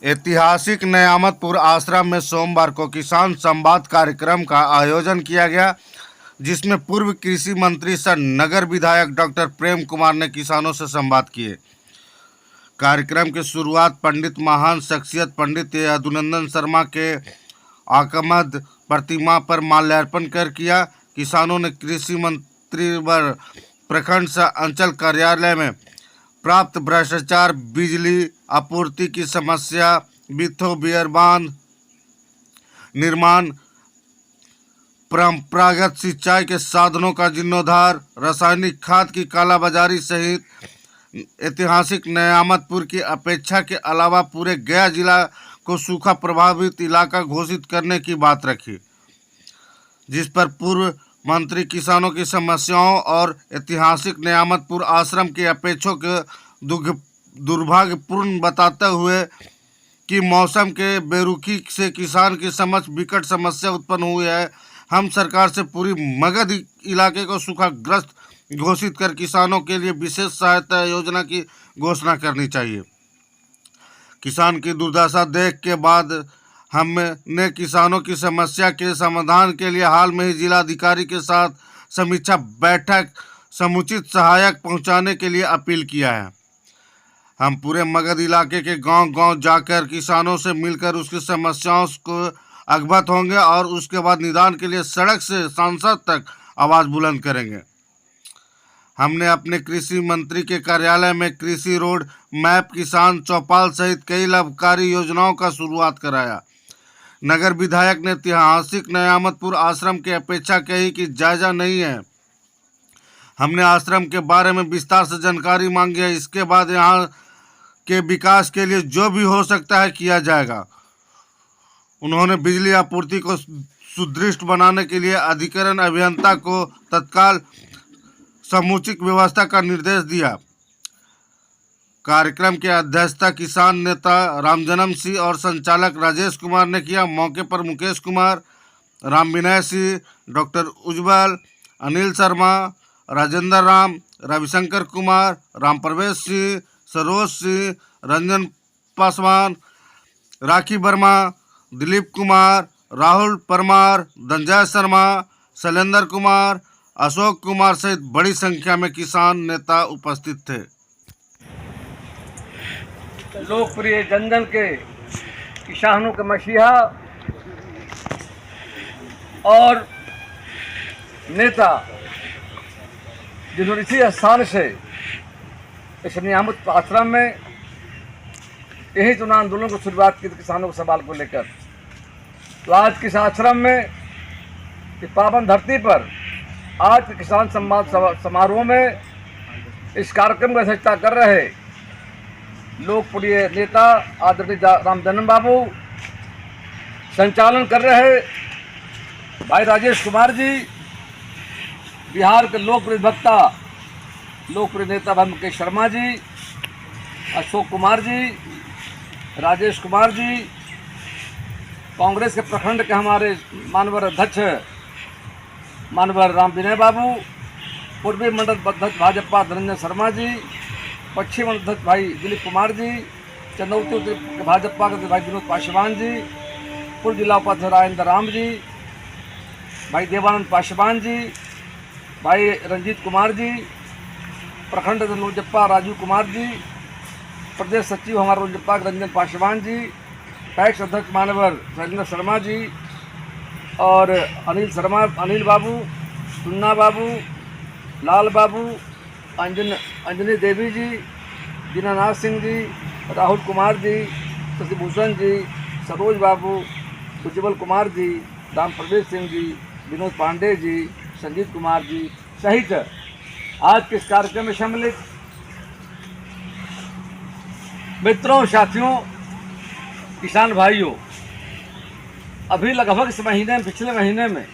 ऐतिहासिक न्यामतपुर आश्रम में सोमवार को किसान संवाद कार्यक्रम का आयोजन किया गया, जिसमें पूर्व कृषि मंत्री सह नगर विधायक डॉक्टर प्रेम कुमार ने किसानों से संवाद किए। कार्यक्रम की शुरुआत पंडित महान शख्सियत पंडित यदुनंदन शर्मा के आकमद प्रतिमा पर माल्यार्पण कर किया। किसानों ने कृषि मंत्री व प्रखंड सह अंचल कार्यालय में प्राप्त भ्रष्टाचार, बिजली आपूर्ति की समस्या, बिथो बियर बांध निर्माण, परंपरागत सिंचाई के साधनों का जीर्णोद्धार, रासायनिक खाद की कालाबाजारी सहित ऐतिहासिक न्यामतपुर की अपेक्षा के अलावा पूरे गया जिला को सूखा प्रभावित इलाका घोषित करने की बात रखी, जिस पर पूर्व मंत्री किसानों की समस्याओं और ऐतिहासिक न्यामतपुर आश्रम की अपेक्षाओं के दुर्भाग्यपूर्ण बताते हुए कि मौसम के बेरुखी से किसान की समक्ष विकट समस्या उत्पन्न हुई है। हम सरकार से पूरी मगध इलाके को सूखाग्रस्त घोषित कर किसानों के लिए विशेष सहायता योजना की घोषणा करनी चाहिए। किसान की दुर्दशा देख के बाद हमने किसानों की समस्या के समाधान के लिए हाल में ही जिलाधिकारी के साथ समीक्षा बैठक समुचित सहायक पहुंचाने के लिए अपील किया है। हम पूरे मगध इलाके के गांव-गांव जाकर किसानों से मिलकर उसकी समस्याओं को अवगत होंगे और उसके बाद निदान के लिए सड़क से सांसद तक आवाज़ बुलंद करेंगे। हमने अपने कृषि मंत्री के कार्यालय में कृषि रोड मैप, किसान चौपाल सहित कई लाभकारी योजनाओं का शुरुआत कराया। नगर विधायक ने ऐतिहासिक न्यामतपुर आश्रम की अपेक्षा कही कि जायजा नहीं है। हमने आश्रम के बारे में विस्तार से जानकारी मांगी है। इसके बाद यहाँ के विकास के लिए जो भी हो सकता है किया जाएगा। उन्होंने बिजली आपूर्ति को सुदृढ़ बनाने के लिए अधिकरण अभियंता को तत्काल समुचित व्यवस्था का निर्देश दिया। कार्यक्रम की अध्यक्षता किसान नेता रामजन्म सिंह और संचालक राजेश कुमार ने किया। मौके पर मुकेश कुमार, राम विनय सिंह, डॉक्टर उज्जवल, अनिल शर्मा, राजेंद्र राम, रविशंकर कुमार, राम प्रवेश सिंह, सरोज सिंह, रंजन पासवान, राखी वर्मा, दिलीप कुमार, राहुल परमार, धनंजय शर्मा, शैलेंद्र कुमार, अशोक कुमार सहित बड़ी संख्या में किसान नेता उपस्थित थे। लोकप्रिय जनजन के किसानों के मसीहा और नेता जिन्होंने इसी स्थान से इस न्यामत आश्रम में यही चुनाव आंदोलन को शुरुआत की किसानों के सवाल को लेकर। तो आज किस आश्रम में इस पावन धरती पर आज के किसान संवाद समारोह में इस कार्यक्रम की अध्यक्षता कर रहे लोकप्रिय नेता आदरणीय रामजन्म बाबू, संचालन कर रहे भाई राजेश कुमार जी, बिहार के लोकप्रिय वक्ता लोकप्रिय नेता भाई मुकेश शर्मा जी, अशोक कुमार जी, राजेश कुमार जी, कांग्रेस के प्रखंड के हमारे मानवर अध्यक्ष मानवर राम विनय बाबू, पूर्वी मंडल अध्यक्ष भाजपा धनंजय शर्मा जी, पश्चिम अध्यक्ष भाई दिलीप कुमार जी, चंदौती भाजपा के भाई विनोद पासवान जी, पूर्व जिला उपाध्यक्ष राजेंद्र राम जी, भाई देवानंद पासवान जी, भाई रंजीत कुमार जी, प्रखंड लोजप्पा राजू कुमार जी, प्रदेश सचिव हमारे लोजप्पा रंजन पासवान जी, पैक्स अध्यक्ष मानवर शैलेंद्र शर्मा जी और अनिल बाबू, सुन्ना बाबू, लाल बाबू, अंजनी देवी जी, दीनानाथ सिंह जी, राहुल कुमार जी, शशिभूषण जी, सरोज बाबू, उज्जवल कुमार जी, राम प्रवेश सिंह जी, विनोद पांडे जी, संजीत कुमार जी सहित आज के इस कार्यक्रम में सम्मिलित मित्रों, साथियों, किसान भाइयों, अभी लगभग इस महीने में पिछले महीने में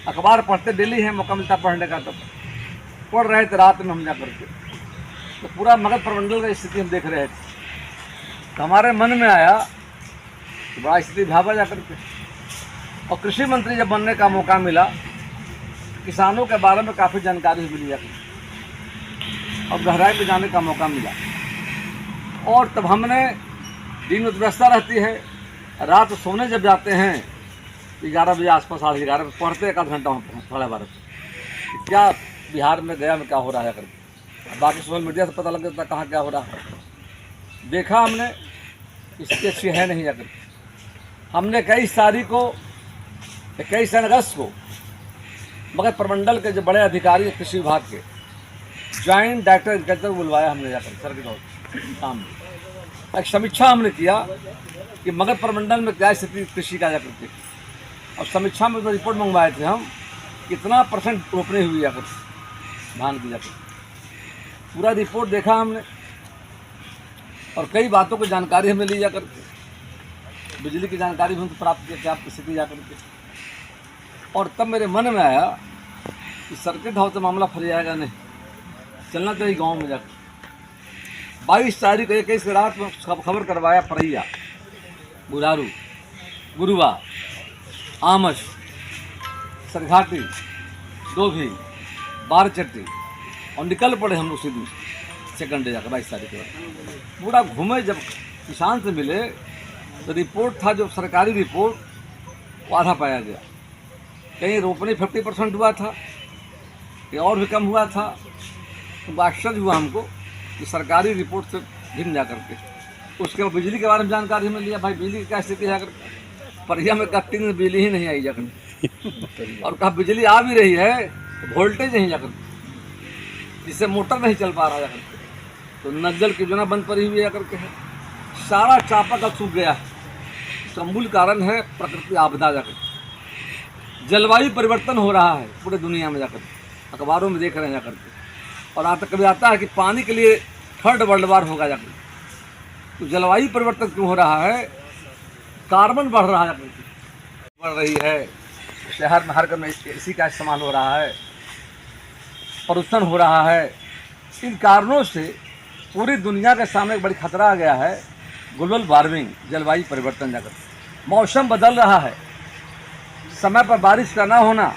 अखबार पढ़ते डेली है, मौका मिलता पढ़ने का, तो पढ़ रहे थे रात में हम जा करके, तो पूरा मगध प्रमंडल की स्थिति हम देख रहे थे। तो हमारे मन में आया कि बड़ा स्थिति भागा जा करके, और कृषि मंत्री जब बनने का मौका मिला, किसानों के बारे में काफ़ी जानकारी मिली जाती और गहराई पे जाने का मौका मिला। और तब हमने दिन में तो व्यवस्था रहती है, रात सोने जब जाते हैं 11 बजे आसपास, 11:30 बजे पढ़ते 1 आध घंटा 12:30 क्या बिहार में गया में क्या हो रहा है करके। बाकी सोशल मीडिया से पता लग जाता कहाँ क्या हो रहा है। देखा हमने, इसकी अच्छी है नहीं जाकर। हमने 21 तारीख को 21 अगस्त को मगध प्रमंडल के जो बड़े अधिकारी कृषि विभाग के जॉइंट डायरेक्टर एग्रीकल्चर बुलवाया हमने जाकर सर्किट सामने। एक समीक्षा हमने किया कि मगध प्रमंडल में क्या स्थिति कृषि का जाकर के, और समीक्षा में तो रिपोर्ट मंगवाए थे हम कितना % रोपनी हुई जाकर धान की जाकर। पूरा रिपोर्ट देखा हमने और कई बातों की जानकारी हमें ली जाकर के। बिजली की जानकारी भी हमको प्राप्त की क्या स्थिति जाकर के। और तब मेरे मन में आया कि सर्किट हाउस से मामला फर जाएगा नहीं, चलना चाहिए गांव में जाकर। 22 तारीख 21 रात में खबर करवाया परैया, बुलारू, गुरुवा, आमस, सरघाटी, डोभी, बारचट्टी और निकल पड़े हम उसी दिन सेकंड डे जाकर 22 तारीख को। पूरा घूमे, जब किसान से मिले तो रिपोर्ट था जो सरकारी रिपोर्ट वो आधा पाया गया। कहीं रोपनी 50% हुआ था, कहीं और भी कम हुआ था। तो आश्चर्य हुआ हमको कि सरकारी रिपोर्ट से भिन्न जा करके। उसके बाद बिजली के बारे में जानकारी हमें लिया, भाई बिजली की क्या स्थिति है जाकर। परिया में कहा 3 दिन बिजली ही नहीं आई जाकर, और कहा बिजली आ भी रही है तो वोल्टेज नहीं जाकर, जिससे मोटर नहीं चल पा रहा जाकर। तो नजल की योजना बंद पड़ी हुई जाकर के है। सारा चापाकल सूख गया है। इसका मूल कारण है प्रकृति आपदा जाकर। जलवायु परिवर्तन हो रहा है पूरे दुनिया में जाकर, अखबारों में देख रहे हैं जाकर के। और आता कभी आता है कि पानी के लिए 3rd वर्ल्ड वार होगा जाकर। तो जलवायु परिवर्तन क्यों हो रहा है? कार्बन बढ़ रहा है जाकर, बढ़ रही है। शहर में हर घर में एसी का इस्तेमाल हो रहा है, प्रदूषण हो रहा है। इन कारणों से पूरी दुनिया के सामने एक बड़ी खतरा आ गया है, ग्लोबल वार्मिंग, जलवायु परिवर्तन जाकर। मौसम बदल रहा है, समय पर बारिश का ना होना,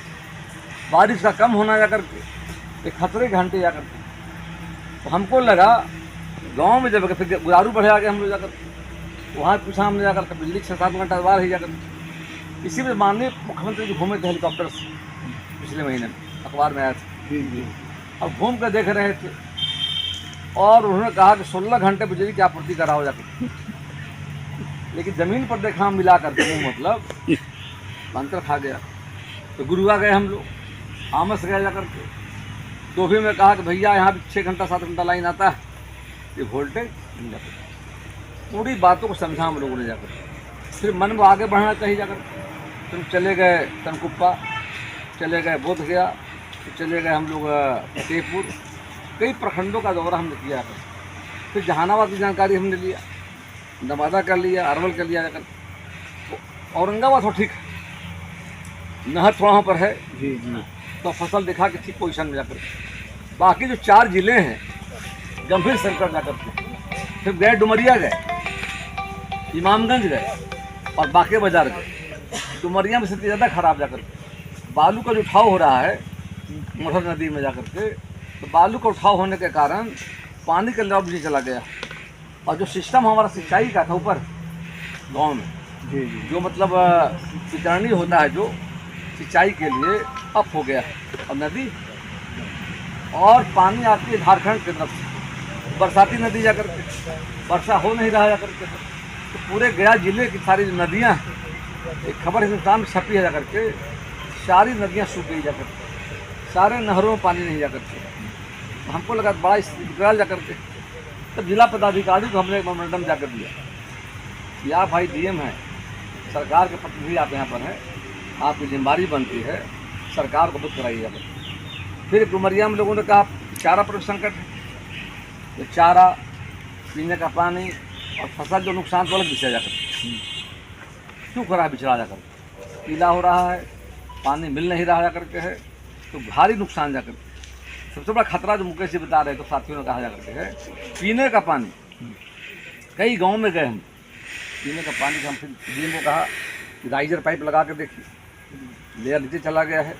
बारिश का कम होना जाकर के एक खतरे के घंटे जाकर के। तो हमको लगा गांव में जब फिर गुजारू बढ़े आगे हम लोग जाकर वहाँ पूछा हमने जाकर के, बिजली 6-7 घंटा बार ही जाकर। इसी में माननीय मुख्यमंत्री जी घूमे थे हेलीकॉप्टर से पिछले महीने में, अखबार में आया था। और घूम कर देख रहे थे और उन्होंने कहा कि 16 घंटे बिजली की आपूर्ति कराओ जाकर। लेकिन ज़मीन पर देखा हम मिला करके, मतलब अंतर खा गया। तो गुरुआ गए हम लोग, आमस गए जाकर के। डोभी में कहा कि भैया यहाँ भी 6 घंटा 7 घंटा लाइन आता है, ये वोल्टेज नहीं जाता। पूरी बातों को समझा हम लोगों ने जाकर। सिर्फ मन में आगे बढ़ना चाहिए जाकर। फिर चले गए तनकुप्पा, चले गए बोध गया, चले गए हम लोग फतेहपुर, कई प्रखंडों का दौरा हमने किया है। फिर जहानाबाद की जानकारी हमने लिया, नवादा कर लिया, अरवल कर लिया जाकर। तो औरंगाबाद तो ठीक है, नहर थोड़ा पर है जी, तो फसल दिखा के ठीक पोजीशन में जाकर। बाकी जो 4 जिले हैं गंभीर संकट जाकर के। फिर गए डुमरिया गए, इमामगंज गए और बाकी बाजार गए। डुमरिया में स्थिति ज़्यादा खराब जाकर के। बालू का जो उठाव हो रहा है मोटर नदी में जाकर के, तो बालू का उठाव होने के कारण पानी का लेवल भी चला गया। और जो सिस्टम हमारा सिंचाई का था ऊपर गांव में जी, जो मतलब सिंचाई होता है जो सिंचाई के लिए अप हो गया है। और नदी और पानी आती है झारखंड की तरफ से, बरसाती नदी जाकर के, वर्षा हो नहीं रहा जाकर के। तो पूरे गया जिले की सारी नदियाँ, एक खबर हिंदुस्तान में छपी है जाकर के, सारी नदियाँ सूख गई जाकर के, सारे नहरों में पानी नहीं जाकर के। तो हमको लगा बड़ा स्थिति जाकर के। तब जिला पदाधिकारी को हमने एक मेमोरेंडम जाकर दिया, या भाई डीएम है, सरकार के प्रतिनिधि आप यहाँ पर हैं, आपकी जिम्मेदारी बनती है सरकार को बुद्ध कराई जाकर। फिर डुमरिया में लोगों ने कहा चारा पर संकट है, तो चारा, पीने का पानी और फसल जो नुकसान तो अलग बिछड़ा जाकर। क्यों खराब बिछड़ा जाकर? पीला हो रहा है, पानी मिल नहीं रहा जाकर के है, तो भारी नुकसान जाकर। सबसे बड़ा खतरा जो मुकेश जी बता रहे तो साथियों ने कहा जाकर के है पीने का पानी। कई गाँव में गए हम, पीने का पानी का हम फिर डीएम को कहा कि राइजर पाइप लगा कर देखिए, लेयर नीचे चला गया है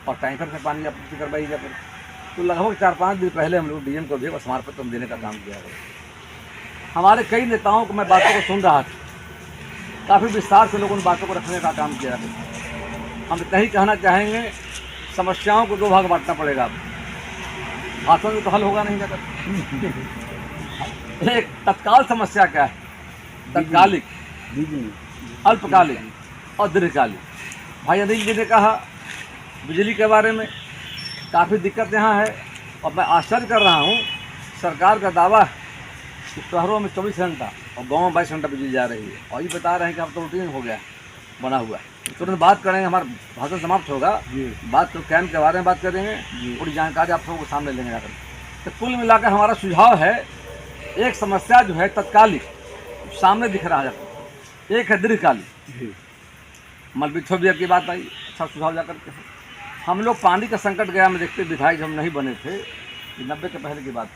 और टैंकर से पानी आपूर्ति करवाई जाकर। तो लगभग 4-5 दिन पहले हम लोग डीएम को भी स्मारक पत्र देने का काम किया है। हमारे कई नेताओं को मैं बातों को सुन रहा था, काफ़ी विस्तार से लोगों उन बातों को रखने का काम किया है। हम इतना ही कहना चाहेंगे, समस्याओं को दो भाग बांटना पड़ेगा। अब भाषण में तो हल होगा नहीं जाकर। एक तत्काल समस्या क्या है, तत्कालिक, अल्पकालिक और दीर्घकालिक। भाई अनिल जी ने कहा बिजली के बारे में काफ़ी दिक्कत यहाँ है, और मैं आश्चर्य कर रहा हूँ, सरकार का दावा है कि शहरों में 24 घंटा और गाँव में 22 घंटा बिजली जा रही है, और ये बता रहे हैं कि अब तो रूटीन हो गया बना हुआ है। तुरंत बात करेंगे, हमारा भाषण समाप्त होगा, बात तो कैंप के बारे में बात करेंगे, पूरी जानकारी आप सबको सामने लेंगे जाकर। तो कुल मिलाकर हमारा सुझाव है, एक समस्या जो है तत्कालिक सामने दिख रहा है, एक है दीर्घकालिक। मलबिथोबिया की बात आई, अच्छा सुझाव जाकर के। हम लोग पानी का संकट गया में देखते विधायक जब नहीं बने थे, 90 के पहले की बात,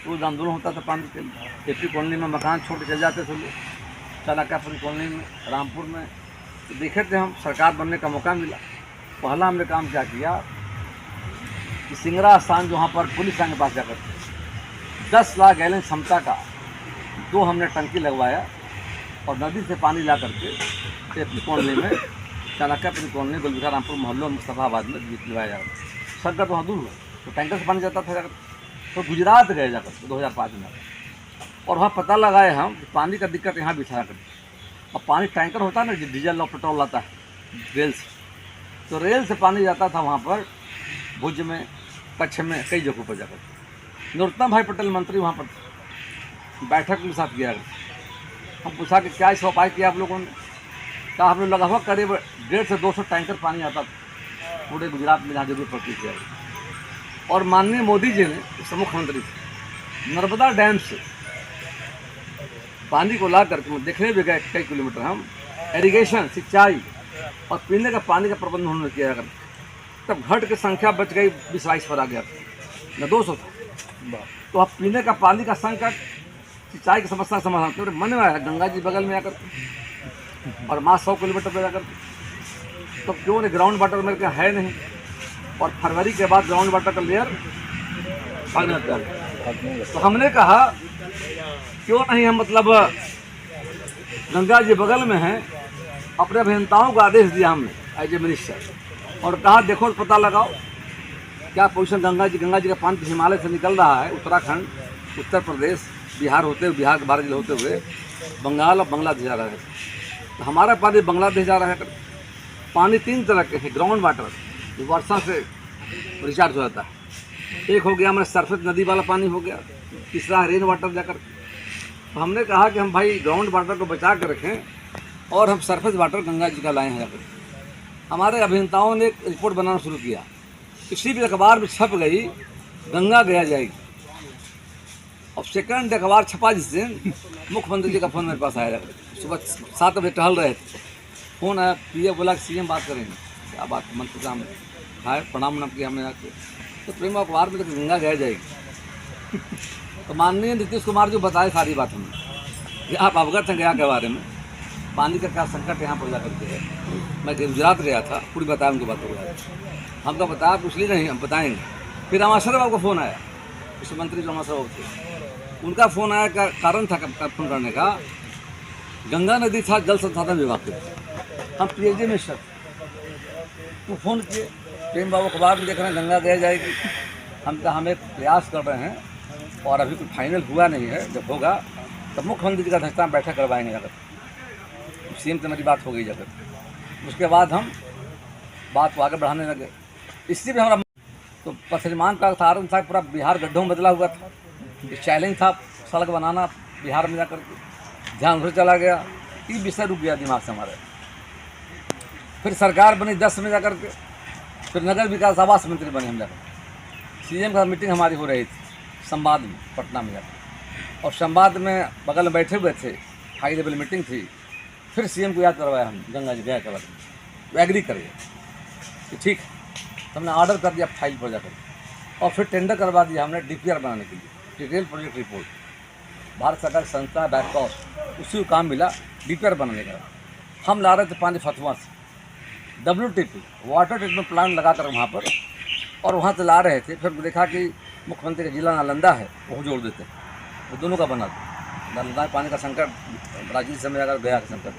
रोज आंदोलन होता था पानी के लिए। एपी कॉलोनी में मकान छोड़ के चल जाते थे लोग, चाणक्यपुरी कॉलोनी में, रामपुर में। तो देखे थे हम, सरकार बनने का मौका मिला। पहला हमने काम क्या किया कि सिंगरा स्थान जो वहाँ पर पुलिस के पास जाकर 10 लाख गैलन क्षमता का 2 हमने टंकी लगवाया, और नदी से पानी ला करके एपी कॉलोनी में, चाणक्यपुरी कॉलोनी, गुलबिखा, रामपुर मोहल्लों में, मुस्तफाबाद में दिलवाया जाकर। संकट वहाँ दूर हुआ, तो टैंकर से पानी जाता था जाकर। तो गुजरात गए जाकर 2005 में, और वहाँ पता लगाए हम कि पानी का दिक्कत यहाँ भी था। अब पानी टैंकर होता है ना, जो डीजल और पेट्रोल लाता है रेल से, तो रेल से पानी जाता था वहाँ पर भुज में, कच्छ में, कई जगहों पर जाकर। नरोत्तम भाई पटेल मंत्री वहाँ पर बैठक के साथ गया। हम पूछा कि क्या इस उपाय किया आप लोगों ने? कहा हम लोग लगभग करीब 150 से 200 टैंकर पानी आता था पूरे गुजरात में जहाँ जरूरत पड़ती थी। और माननीय मोदी जी ने, उस मुख्यमंत्री थे, नर्मदा डैम से पानी को ला करके देखने भी गए कई किलोमीटर हम, इरिगेशन, सिंचाई और पीने का पानी का प्रबंध उन्होंने किया कर। तब घट की संख्या बच गई 20-22 पर आ गया, न 200 था। तो अब पीने का पानी का संकट, सिंचाई की समस्या का समाधान तो मन में आया, गंगा जी बगल में आकर और माँ 100 किलोमीटर पर जाकर, तो क्यों नहीं, ग्राउंड वाटर मेरे क्या है नहीं। और फरवरी के बाद ग्राउंड वाटर का लेयर भागने लग गया। तो हमने कहा क्यों नहीं हम, मतलब गंगा जी बगल में है, अपने अभियंताओं को आदेश दिया हमने एज ए मिनिस्टर, और कहा देखो पता लगाओ क्या पोजीशन गंगा जी का पानी हिमालय से निकल रहा है, उत्तराखंड, उत्तर प्रदेश, बिहार होते हुए, बिहार के 12 जिले होते हुए बंगाल और बांग्लादेश जा रहा है। तो हमारा पानी बांग्लादेश जा रहा है। पानी 3 तरह के हैं, ग्राउंड वाटर जो वर्षा से रिचार्ज हो जाता है, एक हो गया हमारे सरफेस नदी वाला पानी हो गया, तीसरा है रेन वाटर जाकर। तो हमने कहा कि हम भाई ग्राउंड वाटर को बचा कर रखें, और हम सरफेस वाटर गंगा जी का लाए हैं जाकर। हमारे अभियंताओं ने एक रिपोर्ट बनाना शुरू किया, किसी भी अखबार में छप गई गंगा गया जाएगी। अब सेकंड अखबार छपा जिस दिन, मुख्यमंत्री जी का फ़ोन मेरे पास आया। सुबह 7 बजे टहल रहे थे, फ़ोन आया, पीए बोला कि सीएम बात करेंगे। क्या बात, मंत्री साहब हाय प्रणाम नाम किया हमने आके। तो प्रेम अखबार में तो गंगा गया जाएगी। तो माननीय नीतीश कुमार जी बताए सारी बात हमें कि आप अवगत हैं गया के बारे में, पानी का क्या संकट यहाँ पर जा करके है। मैं गुजरात गया था, पूरी बताया उनको बात हो गया, हमको बताया कुछ नहीं, हम बताएंगे। फिर अमाशर बाबू का फ़ोन आया, कृषि मंत्री जो अमाशर बाबू थे, उनका फ़ोन आया, का कारण था फ़ोन करने का, गंगा नदी था जल संसाधन विभाग के, हम पीएचडी मिनिस्टर, तो फ़ोन किए, प्रेम बाबू अखबार में देख रहे हैं गंगा गया जाएगी। हम एक प्रयास कर रहे हैं, और अभी कुछ फाइनल हुआ नहीं है, जब होगा तब मुख्यमंत्री जी का अध्यक्षता में बैठक करवाएंगे जाकर। सीएम से मेरी बात हो गई जाकर, उसके बाद हम बात को आगे बढ़ाने लगे। इसलिए भी हमारा तो पथरिमान का कारण था, पूरा बिहार गड्ढों में बदला हुआ था। ये चैलेंज था सड़क बनाना बिहार में जाकर के, ध्यान उधर चला गया, ये विषय रुक गया दिमाग से हमारे। फिर सरकार बनी 10 में जाकर के, फिर नगर विकास आवास मंत्री बने हम जाकर। सीएम का मीटिंग हमारी हो रही थी संवाद में, पटना में जाकर, और संवाद में बगल में बैठे हुए थे, हाई लेवल मीटिंग थी। फिर सीएम को याद करवाया हम, गंगा जी गया के बाद वो एग्री करिए कि ठीक है। तो हमने ऑर्डर कर दिया फाइल पर जाकर, और फिर टेंडर करवा दिया हमने डीपीआर बनाने के लिए, डिटेल प्रोजेक्ट रिपोर्ट। भारत सरकार संस्था बैकॉस, उसी को काम मिला डीपीआर बनाने का। हम ला रहे थे पानी फतुआ से, WTP वाटर ट्रीटमेंट प्लांट लगा कर वहाँ पर, और वहाँ से ला रहे थे। फिर देखा कि मुख्यमंत्री का जिला नालंदा है, वो जोड़ देते, वो दोनों का बना था। नर्मदा में पानी का संकट प्राचीन समय अगर गया संकट,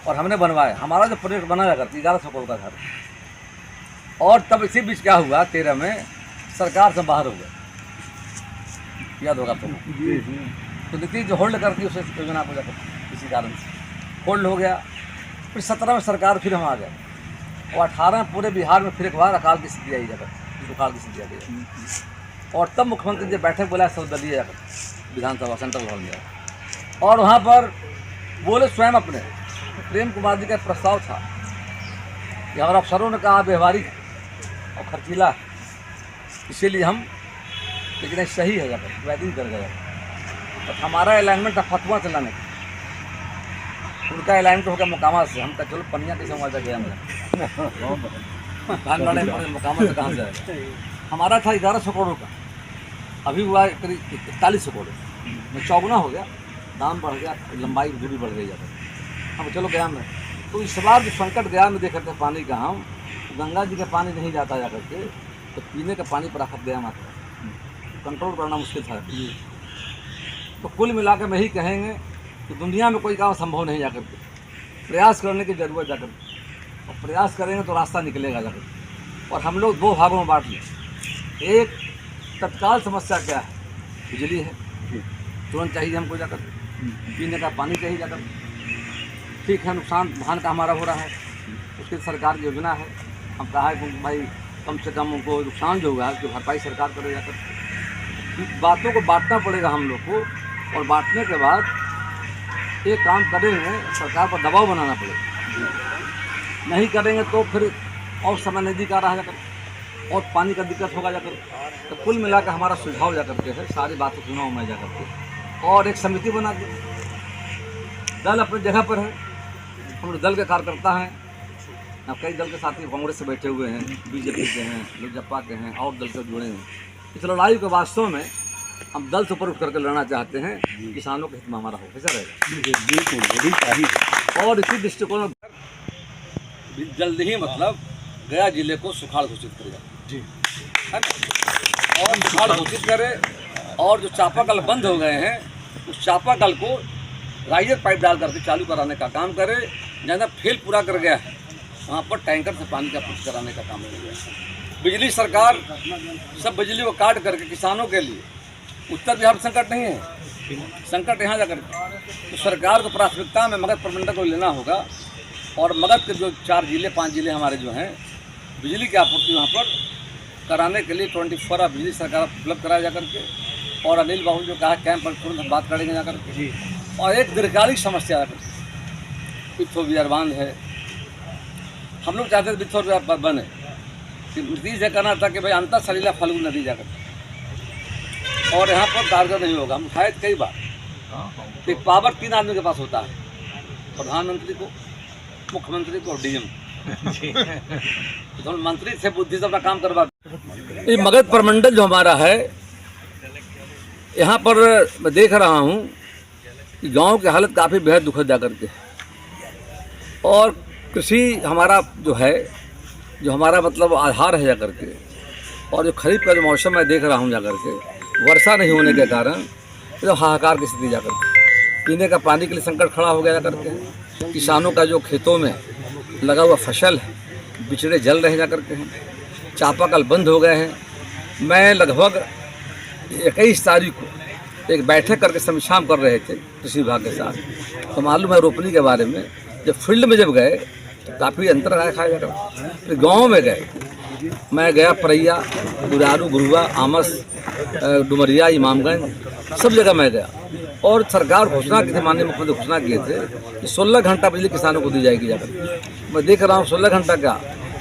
और हमने बनवाया। हमारा जो प्रोजेक्ट बना जाकर 1100 करोड़ का घर, और तब इसी बीच क्या हुआ 13 में सरकार से बाहर हो गया, याद होगा आपको। तो नीतीश जो होल्ड करती उस योजना को जाकर किसी कारण से होल्ड हो गया। फिर 17 में सरकार फिर हम आ गए, और 18 में पूरे बिहार में फिर एक बार अकाल की स्थिति आई जाकर, दुकाल की स्थिति आ गई। और तब मुख्यमंत्री ने बैठक बुलाया सर्वदलीय जाकर विधानसभा सेंट्रल हॉल में, और वहाँ पर बोले स्वयं अपने प्रेम कुमार जी का प्रस्ताव था कि हमारे अफसरों ने कहा व्यवहारिक और खर्चीला है, इसीलिए हम, लेकिन ये सही है जाकर वैदिन कर गया। तो हमारा अलाइनमेंट था फतवा चलाने का, उनका अलाइनमेंट हो गया मुकामा से। हम कहा चलो पनिया कैसे वहाँ गया मैं धान वाले मुकामा से कहाँ से आएगा। हमारा था 1100 करोड़ का, अभी हुआ करीब 4100 करोड़ में, चौगुना हो गया, दाम बढ़ गया, लंबाई दूरी बढ़ गई जाकर। हम चलो गया में, तो इस बार जो संकट गया में देख करते पानी का, हम गंगा जी का पानी नहीं जाता जा करके, तो पीने का पानी पर आफत गया मात्र कंट्रोल करना मुश्किल था। तो कुल मिलाकर में ही कहेंगे कि दुनिया में कोई काम संभव नहीं जाकर के, प्रयास करने की ज़रूरत जाकर, और प्रयास करेंगे तो रास्ता निकलेगा जाकर। और हम लोग 2 भागों में बांट लें। एक तत्काल समस्या क्या है, बिजली है, तुरंत चाहिए हमको जाकर, पीने का पानी चाहिए जाकर, ठीक है, नुकसान धान का हमारा हो रहा है, उसकी सरकार की योजना है। हम कहा है कि भाई कम से कम उनको नुकसान जो हुआ है उसकी भरपाई सरकार करे जाकर। बातों को बांटना पड़ेगा हम लोग को, और बांटने के बाद एक काम करेंगे, सरकार पर दबाव बनाना पड़ेगा। नहीं करेंगे तो फिर और समय नज़दीक आ रहा जाकर, और पानी का दिक्कत होगा जाकर। तो कुल मिलाकर हमारा सुझाव जाकर के है, सारी बातें सुना मैं जाकर के, और एक समिति बना के, दल अपनी जगह पर है, हम लोग दल के कार्यकर्ता हैं। अब कई दल के साथी कांग्रेस से बैठे हुए हैं, बीजेपी के हैं, लोजपा के हैं, और दल से जुड़े हैं। इस लड़ाई को वास्तव में हम दल से ऊपर उठ करके लड़ना चाहते हैं, किसानों के हित में हमारा हो, कैसा रहेगा। और इसी दृष्टिकोण में जल्द ही मतलब गया जिले को सुखाड़ घोषित करेगा जी, है ना, और सुखाड़ घोषित करे, और जो चापाकल बंद हो गए हैं उस चापाकल को राइजर पाइप डाल करके चालू कराने का काम करे। जहाँ फेल पूरा कर गया है वहाँ पर टैंकर से पानी का पुश कराने का काम कर गया है। बिजली सरकार सब बिजली को काट करके किसानों के लिए, उत्तर बिहार में संकट नहीं है, संकट यहाँ जाकर, तो सरकार को प्राथमिकता में मगध प्रमंडल को लेना होगा, और मगध के जो 4 जिले 5 जिले हमारे जो हैं, बिजली की आपूर्ति वहाँ पर कराने के लिए 24 आवर बिजली सरकार उपलब्ध कराया जाकर के। और अनिल बाबू जो कहा कैंप पर तुरंत हम बात करेंगे जाकर के। और एक दीर्घकालिक समस्या बिथोर बिहार बांध है, हम लोग चाहते थे बिथोर बिहार बने, कि नीतीश से कहना था कि भाई अंतर सलीला फल्गु नदी जाकर, और यहाँ पर कारगर नहीं होगा। हम शायद कई बार एक पावर 3 आदमी के पास होता है, प्रधानमंत्री को, मुख्यमंत्री को और डीएम, तो मंत्री से बुद्धि से अपना काम करवा। ये मगध प्रमंडल जो हमारा है, यहाँ पर मैं देख रहा हूँ कि गांव की हालत काफ़ी बेहद दुखद जाकर के, और कृषि हमारा जो है, जो हमारा मतलब आधार है जाकर के, और जो खरीफ का जो मौसम मैं देख रहा हूँ जाकर के, वर्षा नहीं होने के कारण तो हाहाकार की स्थिति जाकर के, पीने का पानी के लिए संकट खड़ा हो गया जाकर के। किसानों का जो खेतों में लगा हुआ फसल है, बिचड़े जल रहे जाकर के हैं, चापाकल बंद हो गए हैं। मैं लगभग 21 तारीख को एक बैठक करके समीक्षा कर रहे थे कृषि विभाग के साथ, तो मालूम है रोपनी के बारे में। जब फील्ड में जब गए तो काफ़ी अंतर आया खाया जाकर। फिर गाँव में गए, मैं गया परैया, गुरारू, गुरुआ, आमस, डुमरिया, इमामगंज, सब जगह मैं गया। और सरकार घोषणा की थी, माननीय मुख्यमंत्री घोषणा किए थे कि 16 घंटा बिजली किसानों को दी जाएगी जाकर। मैं देख रहा हूँ 16 घंटा का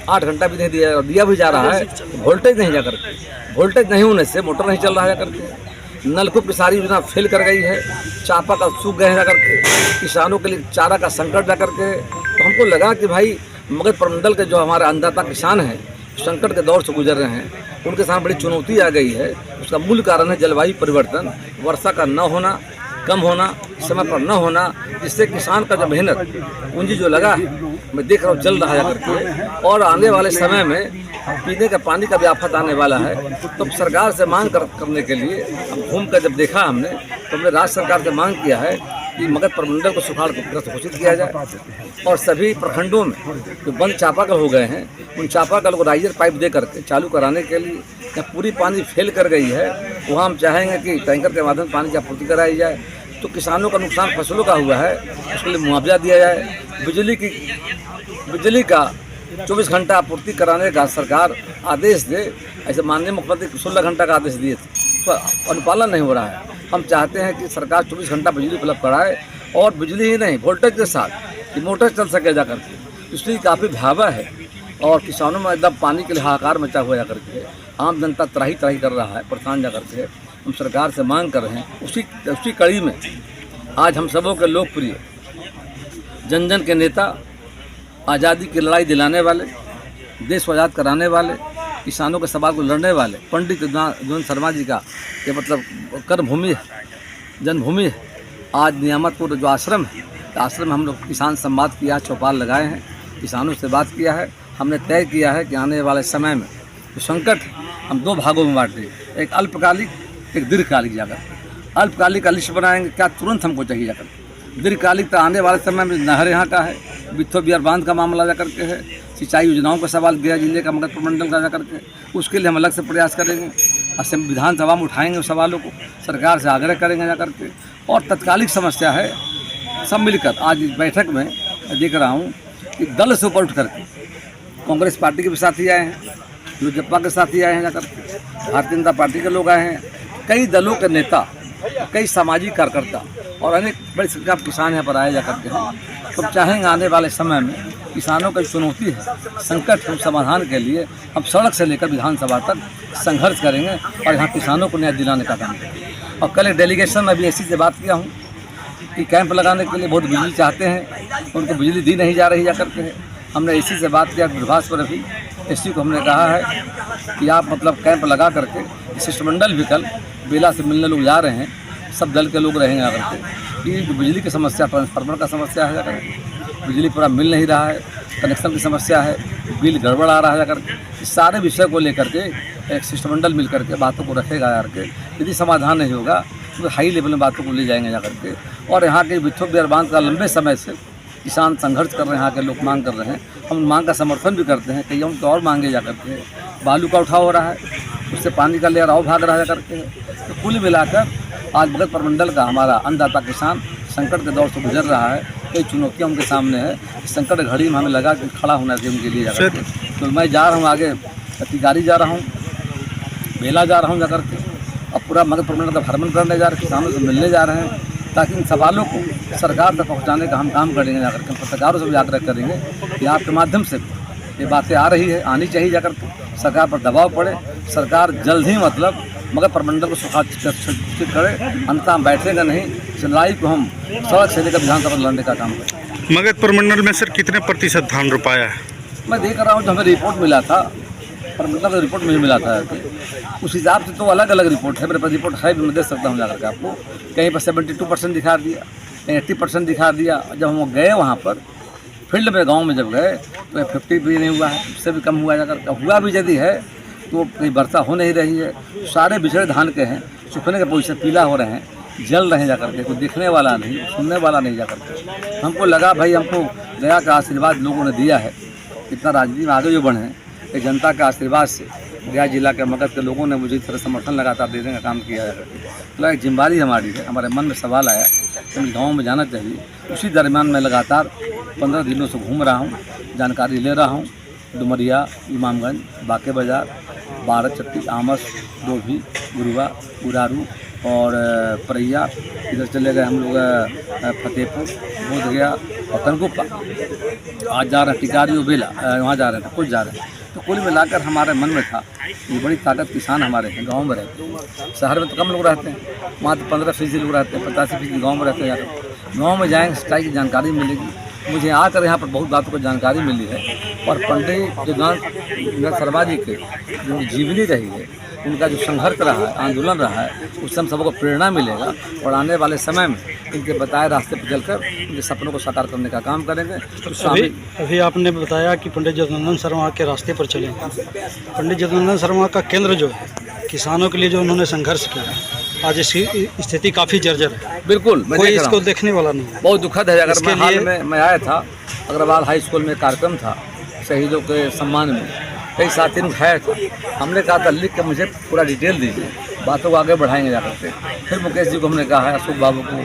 8 घंटा भी नहीं दिया भी जा रहा है। वोल्टेज नहीं जाकर के, वोल्टेज नहीं होने से मोटर नहीं चल रहा है जाकर के। नलकूप की सारी योजना फेल कर गई है, चापाकल सूख गए हैं जाकर के, किसानों के लिए चारा का संकट जाकर के। तो हमको लगा कि भाई मगध प्रमंडल के जो हमारे अन्नदाता किसान हैं, संकट के दौर से गुजर रहे हैं, उनके सामने बड़ी चुनौती आ गई है। उसका मूल कारण है जलवायु परिवर्तन, वर्षा का न होना, कम होना, समय पर न होना, जिससे किसान का जो मेहनत पूंजी जो लगा है, मैं देख रहा हूँ चल रहा है करके, और आने वाले समय में पीने का पानी का भी आफत आने वाला है। तो सरकार से मांग करने के लिए हम घूम कर जब देखा हमने, तो हमने राज्य सरकार से मांग किया है कि मगध प्रमंडल को सुखाड़ग्रस्त घोषित किया जाए और सभी प्रखंडों में जो बंद चापाकल हो गए हैं उन चापाकल को राइजर पाइप दे करके चालू कराने के लिए, या पूरी पानी फेल कर गई है वहाँ हम चाहेंगे कि टैंकर के माध्यम से पानी की आपूर्ति कराई जाए। तो किसानों का नुकसान फसलों का हुआ है उसके लिए मुआवजा दिया जाए। बिजली का 24 घंटा आपूर्ति कराने का सरकार आदेश दे। ऐसे माननीय मुख्यमंत्री 16 घंटा का आदेश दिए थे, तो अनुपालन नहीं हो रहा है। हम चाहते हैं कि सरकार 24 घंटा बिजली उपलब्ध कराए, और बिजली ही नहीं वोल्टेज के साथ कि मोटर चल सके जा करके। इसलिए काफ़ी भयावह है और किसानों में एकदम पानी के लिए हाहाकार मचा हुआ जा करके, आम जनता त्राही कर रहा है, परेशान जा करके। हम सरकार से मांग कर रहे हैं। उसी कड़ी में आज हम सबों के लोकप्रिय जन जन के नेता, आज़ादी की लड़ाई दिलाने वाले, देश को आज़ाद कराने वाले, किसानों के सवाल को लड़ने वाले पंडित जगन्नाथ शर्मा जी का ये मतलब कर्मभूमि है, जन्मभूमि है। आज नियामतपुर जो आश्रम है, आश्रम में हम लोग किसान संवाद किया, चौपाल लगाए हैं, किसानों से बात किया है। हमने तय किया है कि आने वाले समय में जो संकट हम 2 भागों में बांट दें, एक अल्पकालिक, एक दीर्घकालिक। जाकर अल्पकालिक का लिस्ट बनाएंगे क्या तुरंत हमको चाहिए जाकर। दीर्घकालिक तो आने वाले समय में नहर यहाँ का है, बिथो बिहार बांध का मामला जा करके है, सिंचाई योजनाओं का सवाल गया जिले का, मगध प्रमंडल का जा करके, उसके लिए हम अलग से प्रयास करेंगे। असम विधानसभा में उठाएंगे उस सवालों को, सरकार से आग्रह करेंगे जा करके। और तत्कालिक समस्या है, सब मिलकर आज इस बैठक में देख रहा हूँ कि दल से ऊपर उठ करके कांग्रेस पार्टी के भी साथी आए हैं, लोजपा के साथी आए हैं जा करके, भारतीय जनता पार्टी के लोग आए हैं, कई दलों के नेता, कई सामाजिक कार्यकर्ता और अनेक बड़ी संख्या में किसान यहाँ पर आए जा करके हैं। तो चाहेंगे आने वाले समय में किसानों की चुनौती है, संकट के समाधान के लिए हम सड़क से लेकर विधानसभा तक संघर्ष करेंगे और यहाँ किसानों को न्याय दिलाने का काम करेंगे। और कल एक डेलीगेशन में भी ऐसी से बात किया हूँ कि कैंप लगाने के लिए बहुत बिजली चाहते हैं, उनको बिजली दी नहीं जा रही जा करके है। हमने एसी से बात किया, विभाग पर भी एसी को हमने कहा है कि आप मतलब कैंप लगा करके, शिष्टमंडल भी कल बेला से मिलने लोग जा रहे हैं, सब दल के लोग रहेंगे आकर के, कि बिजली की समस्या, ट्रांसफार्मर का समस्या है जाकर, बिजली पूरा मिल नहीं रहा है, कनेक्शन की समस्या है, बिल गड़बड़ आ रहा है जाकर। इस सारे विषय को लेकर के एक शिष्टमंडल मिल करके बातों को रखेगा यार के। यदि समाधान नहीं होगा तो हाई लेवल में बातों को ले जाएंगे जा करके। और यहाँ के बिथो बिहार बांध का लंबे समय से किसान संघर्ष कर रहे हैं, यहाँ के लोग मांग कर रहे हैं, हम मांग का समर्थन भी करते हैं। कई उनको और मांगे जा करके, बालू का उठाव हो रहा है, उससे पानी का लेयर और भाग रहा है करके। तो कुल मिलाकर आज मगध प्रमंडल का हमारा अन्नदाता किसान संकट के दौर से गुजर रहा है। कई चुनौतियाँ उनके सामने है, संकट घड़ी में हमें लगा कि खड़ा होना चाहिए उनके लिए जाकर के। तो मैं जा रहा हूँ आगे तिगारी जा रहा हूँ, बेला जा रहा हूँ जाकर के, अब पूरा मगध प्रमंडल का भ्रमण करने जा रहे हैं, किसानों से मिलने जा रहे हैं, ताकि इन सवालों को सरकार तक पहुंचाने का हम काम करेंगे जाकर के। पत्रकारों से भी आग्रह करेंगे कि आपके माध्यम से ये बातें आ रही है, आनी चाहिए जाकर के, सरकार पर दबाव पड़े, सरकार जल्द ही मतलब मगध प्रमंडल को सुनिश्चित करे, अंततः हम बैठेगा नहीं, लड़ाई को हम सड़क से लेकर विधानसभा लड़ने का काम करें। मगध प्रमंडल में सर कितने प्रतिशत धान रोपाया है? मैं देख रहा हूँ, जो हमें रिपोर्ट मिला था, प्रमंडल का रिपोर्ट मुझे मिला था, उस हिसाब से तो अलग अलग रिपोर्ट है, मेरे पास रिपोर्ट है भी, मैं दे सकता हूँ जाकर के आपको। कहीं पर 72% दिखा दिया, कहीं 80% दिखा दिया। जब हम गए वहाँ पर फील्ड में, गांव में जब गए तो 50 भी नहीं हुआ है, उससे भी कम हुआ जाकर। हुआ भी यदि है तो कहीं वर्षा हो नहीं रही है, सारे बिछड़े धान के हैं, सूखने के पोजीशन पीला हो रहे हैं, जल रहे जा करके, कोई देखने वाला नहीं, सुनने वाला नहीं जा करके। हमको लगा भाई हमको गया का आशीर्वाद लोगों ने दिया है, इतना राजनीति में आगे जो बढ़े हैं, एक जनता के आशीर्वाद से गया जिला के मगध के लोगों ने मुझे इस तरह समर्थन लगातार देने का काम किया है। तो एक जिम्मेदारी हमारी है, हमारे मन में सवाल आया कि मुझे गाँव में जाना चाहिए। उसी दरमियान मैं लगातार 15 दिनों से घूम रहा हूँ, जानकारी ले रहा हूँ। डुमरिया, इमामगंज, बाके बाज़ार, बाराचट्टी, आमस, डोभी, गुरुआ, उरारू और परैया, इधर चले गए हम लोग फतेहपुर, बोधगया और तनकुप्पा। आज जा रहे हैं टिकारी और बेला, वहाँ जा रहे हैं, कुछ जा रहे हैं। तो कुल मिलाकर हमारे मन में था ये बड़ी ताकत किसान हमारे हैं, गांव में रहते हैं। शहर में तो कम लोग रहते हैं, वहाँ तो 15% लोग रहते हैं, 85% गाँव में रहते हैं। गाँव में जाएंगे सिंचाई की जानकारी मिलेगी। मुझे आकर यहाँ पर बहुत बातों को जानकारी मिली है। और पंडित जगन्नाथ शर्मा जी के जो जीवनी रही है, इनका जो संघर्ष रहा है, आंदोलन रहा है, उससे हम सबको प्रेरणा मिलेगा और आने वाले समय में इनके बताए रास्ते पर चलकर इनके सपनों को साकार करने का काम करेंगे। तो स्वामी अभी आपने बताया कि पंडित जगदानंद शर्मा के रास्ते पर चले। पंडित जगदानंद शर्मा का केंद्र जो है, किसानों के लिए जो उन्होंने संघर्ष किया, आज इसकी स्थिति काफ़ी जर्जर है। बिल्कुल, मैं कोई देख रहा इसको हूँ। देखने वाला नहीं है। बहुत दुखद है। अगर इसके मैं हाल लिए- में मैं आया था, अग्रवाल हाई स्कूल में कार्यक्रम था शहीदों के सम्मान में, कई साथी ने उठाया था। हमने कहा था लिख के मुझे पूरा डिटेल दीजिए, बातों को आगे बढ़ाएंगे जाकर के। फिर मुकेश जी को हमने कहा है, अशोक बाबू को,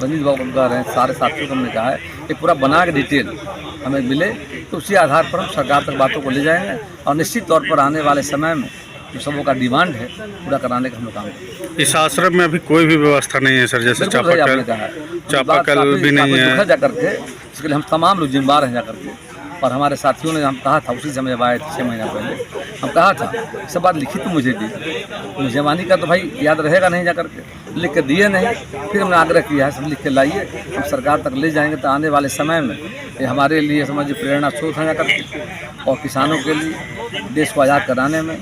रंजीत बाबू को कह रहे हैं, सारे साथियों को हमने कहा है कि पूरा बना के डिटेल हमें मिले, तो उसी आधार पर हम सरकार तक बातों को ले जाएंगे और निश्चित तौर पर आने वाले समय में जो सबों का डिमांड है पूरा कराने का हम लोग काम करेंगे। इस आश्रम में अभी कोई भी व्यवस्था नहीं है सर, जैसे बिल्कुल सही आपने चापाकल कहा है। चापाकल भी नहीं है। दुखद जाकर के, इसके लिए हम तमाम लोग जिम्मेदार हैं जाकर के। और हमारे साथियों ने हम कहा था, उसी समय जब आए थे 6 महीना पहले, हम कहा था सब बात लिखित तो मुझे दी, मुझे मानी का तो भाई याद रहेगा नहीं, जाकर के लिख के दिए नहीं। फिर हमने आग्रह किया है सब लिख के लाइए, हम सरकार तक ले जाएंगे, तो आने वाले समय में ये हमारे लिए समझिए प्रेरणा स्रोत है जाकर के। और किसानों के लिए देश को आज़ाद कराने में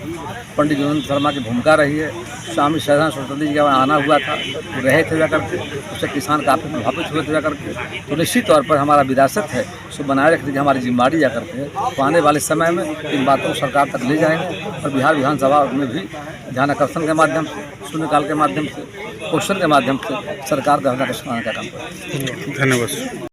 पंडित जगदानंद शर्मा की भूमिका रही है। स्वामी शरदानंद सरस्वती जी का आना हुआ था, वो रहे थे जाकर के, उससे किसान काफ़ी प्रभावित हुए थे जाकर के। तो निश्चित तौर पर हमारा विरासत है, उसको बनाए रखने की हमारी जिम्मेदारी जाकर के। तो आने वाले समय में इन बातों को सरकार तक ले जाएंगे और बिहार विधानसभा में भी ध्यान आकर्षण के माध्यम से, शून्यकाल के माध्यम से, क्वेश्चन के माध्यम से सरकार का हृदय कराने का काम करेंगे। धन्यवाद।